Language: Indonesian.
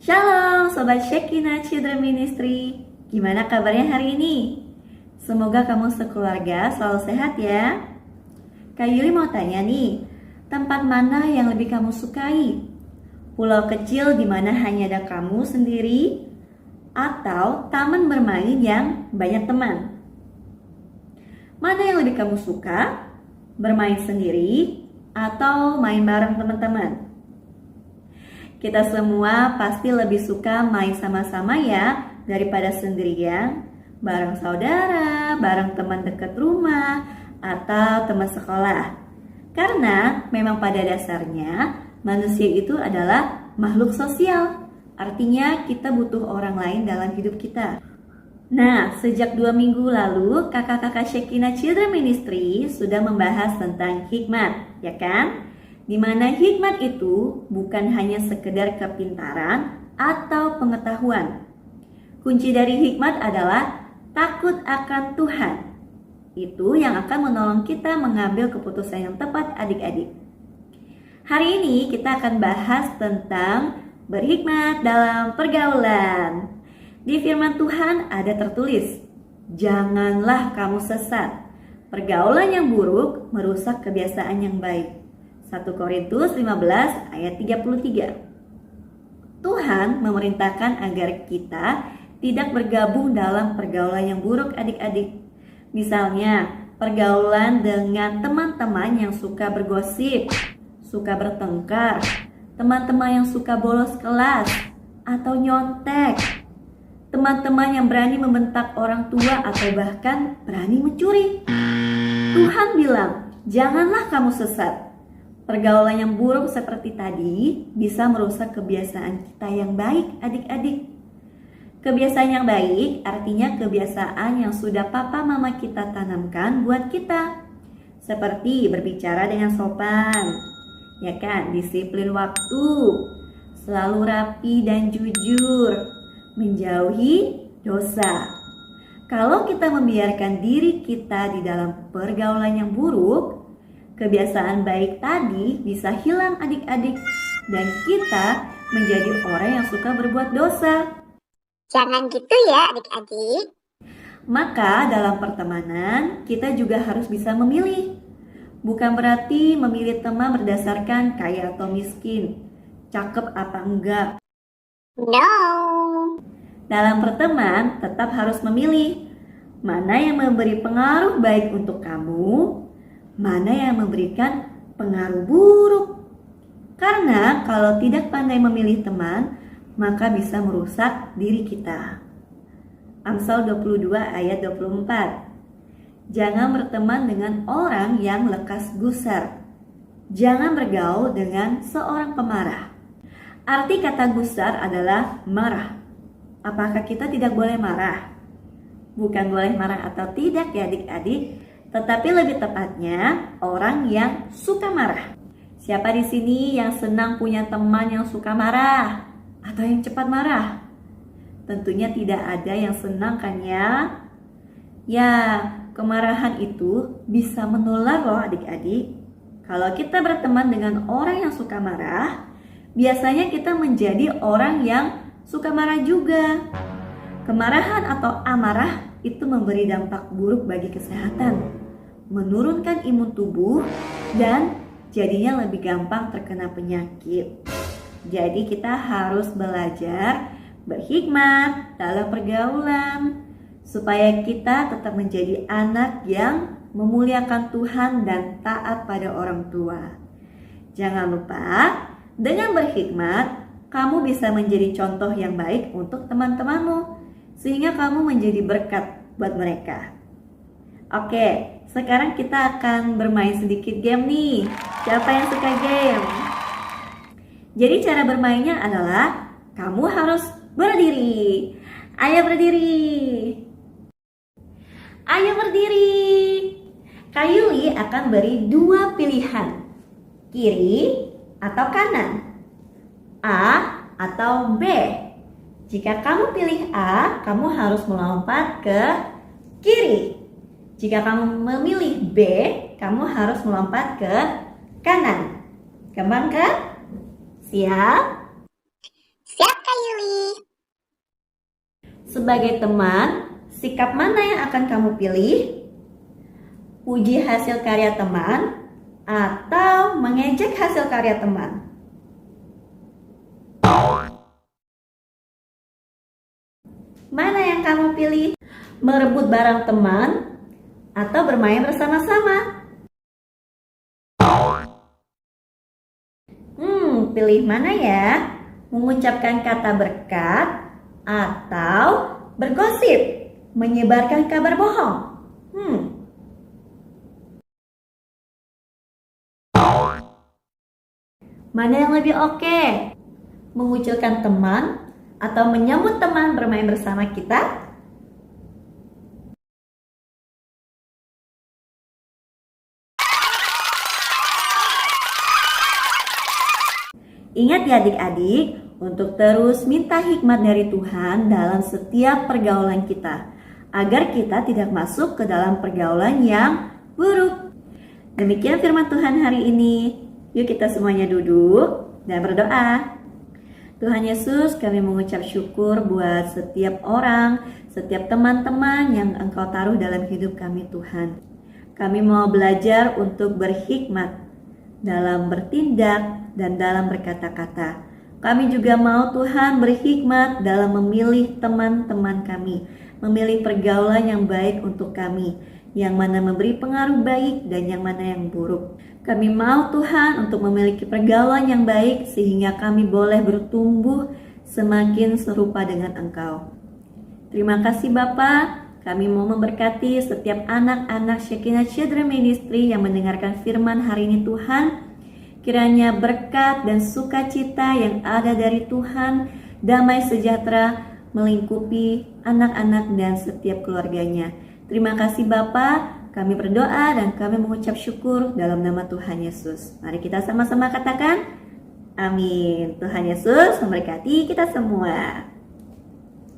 Shalom Sobat Shekinah Children Ministry. Gimana kabarnya hari ini? Semoga kamu sekeluarga selalu sehat ya. Kak Yuli mau tanya nih, tempat mana yang lebih kamu sukai? Pulau kecil di mana hanya ada kamu sendiri? Atau taman bermain yang banyak teman? Mana yang lebih kamu suka? Bermain sendiri atau main bareng teman-teman? Kita semua pasti lebih suka main sama-sama ya daripada sendirian, bareng saudara, bareng teman dekat rumah, atau teman sekolah. Karena memang pada dasarnya manusia itu adalah makhluk sosial. Artinya kita butuh orang lain dalam hidup kita. Nah, sejak 2 minggu lalu kakak-kakak Shekinah Children Ministry sudah membahas tentang hikmat, ya kan? Di mana hikmat itu bukan hanya sekedar kepintaran atau pengetahuan. Kunci dari hikmat adalah takut akan Tuhan. Itu yang akan menolong kita mengambil keputusan yang tepat adik-adik. Hari ini kita akan bahas tentang berhikmat dalam pergaulan. Di firman Tuhan ada tertulis, janganlah kamu sesat. Pergaulan yang buruk merusak kebiasaan yang baik. 1 Korintus 15 ayat 33. Tuhan memerintahkan agar kita tidak bergabung dalam pergaulan yang buruk adik-adik. Misalnya, pergaulan dengan teman-teman yang suka bergosip, suka bertengkar, teman-teman yang suka bolos kelas, atau nyontek, teman-teman yang berani membentak orang tua atau bahkan berani mencuri. Tuhan bilang, janganlah kamu sesat. Pergaulan yang buruk seperti tadi bisa merusak kebiasaan kita yang baik adik-adik. Kebiasaan yang baik artinya kebiasaan yang sudah papa mama kita tanamkan buat kita. Seperti berbicara dengan sopan, ya kan, disiplin waktu, selalu rapi dan jujur, menjauhi dosa. Kalau kita membiarkan diri kita di dalam pergaulan yang buruk, kebiasaan baik tadi bisa hilang adik-adik dan kita menjadi orang yang suka berbuat dosa. Jangan gitu ya adik-adik. Maka dalam pertemanan kita juga harus bisa memilih. Bukan berarti memilih teman berdasarkan kaya atau miskin, cakep apa enggak. No. Dalam berteman tetap harus memilih mana yang memberi pengaruh baik untuk kamu, mana yang memberikan pengaruh buruk. Karena kalau tidak pandai memilih teman, maka bisa merusak diri kita. Amsal 22 ayat 24. Jangan berteman dengan orang yang lekas gusar. Jangan bergaul dengan seorang pemarah. Arti kata gusar adalah marah. Apakah kita tidak boleh marah? Bukan boleh marah atau tidak ya adik-adik, tetapi lebih tepatnya orang yang suka marah. Siapa di sini yang senang punya teman yang suka marah atau yang cepat marah? Tentunya tidak ada yang senang kan ya? Ya, kemarahan itu bisa menular loh adik-adik. Kalau kita berteman dengan orang yang suka marah, biasanya kita menjadi orang yang suka marah juga. Kemarahan atau amarah itu memberi dampak buruk bagi kesehatan, menurunkan imun tubuh, dan jadinya lebih gampang terkena penyakit. Jadi kita harus belajar berhikmat dalam pergaulan supaya kita tetap menjadi anak yang memuliakan Tuhan dan taat pada orang tua. Jangan lupa, dengan berhikmat kamu bisa menjadi contoh yang baik untuk teman-temanmu, sehingga kamu menjadi berkat buat mereka. Oke, sekarang kita akan bermain sedikit game nih. Siapa yang suka game? Jadi cara bermainnya adalah kamu harus berdiri. Ayo berdiri. Ayo berdiri. Kak Yuli akan beri 2 pilihan, kiri atau kanan, A atau B. Jika kamu pilih A, kamu harus melompat ke kiri. Jika kamu memilih B, kamu harus melompat ke kanan. Gampang kan? Siap? Siap, Kak Yuli. Sebagai teman, sikap mana yang akan kamu pilih? Puji hasil karya teman atau mengejek hasil karya teman? Mana yang kamu pilih? Merebut barang teman atau bermain bersama-sama? Pilih mana ya? Mengucapkan kata berkat atau bergosip, menyebarkan kabar bohong? Mana yang lebih oke? Mengucilkan teman atau menyambut teman bermain bersama kita? Ingat ya adik-adik, untuk terus minta hikmat dari Tuhan dalam setiap pergaulan kita, agar kita tidak masuk ke dalam pergaulan yang buruk. Demikian firman Tuhan hari ini. Yuk kita semuanya duduk dan berdoa. Tuhan Yesus, kami mengucap syukur buat setiap orang, setiap teman-teman yang Engkau taruh dalam hidup kami Tuhan. Kami mau belajar untuk berhikmat dalam bertindak dan dalam berkata-kata. Kami juga mau Tuhan berhikmat dalam memilih teman-teman kami, memilih pergaulan yang baik untuk kami, yang mana memberi pengaruh baik dan yang mana yang buruk. Kami mau Tuhan untuk memiliki pergaulan yang baik sehingga kami boleh bertumbuh semakin serupa dengan Engkau. Terima kasih Bapa. Kami mau memberkati setiap anak-anak Shekinah Children Ministry yang mendengarkan firman hari ini Tuhan. Kiranya berkat dan sukacita yang ada dari Tuhan, damai sejahtera melingkupi anak-anak dan setiap keluarganya. Terima kasih Bapa, kami berdoa dan kami mengucap syukur dalam nama Tuhan Yesus. Mari kita sama-sama katakan, amin. Tuhan Yesus memberkati kita semua.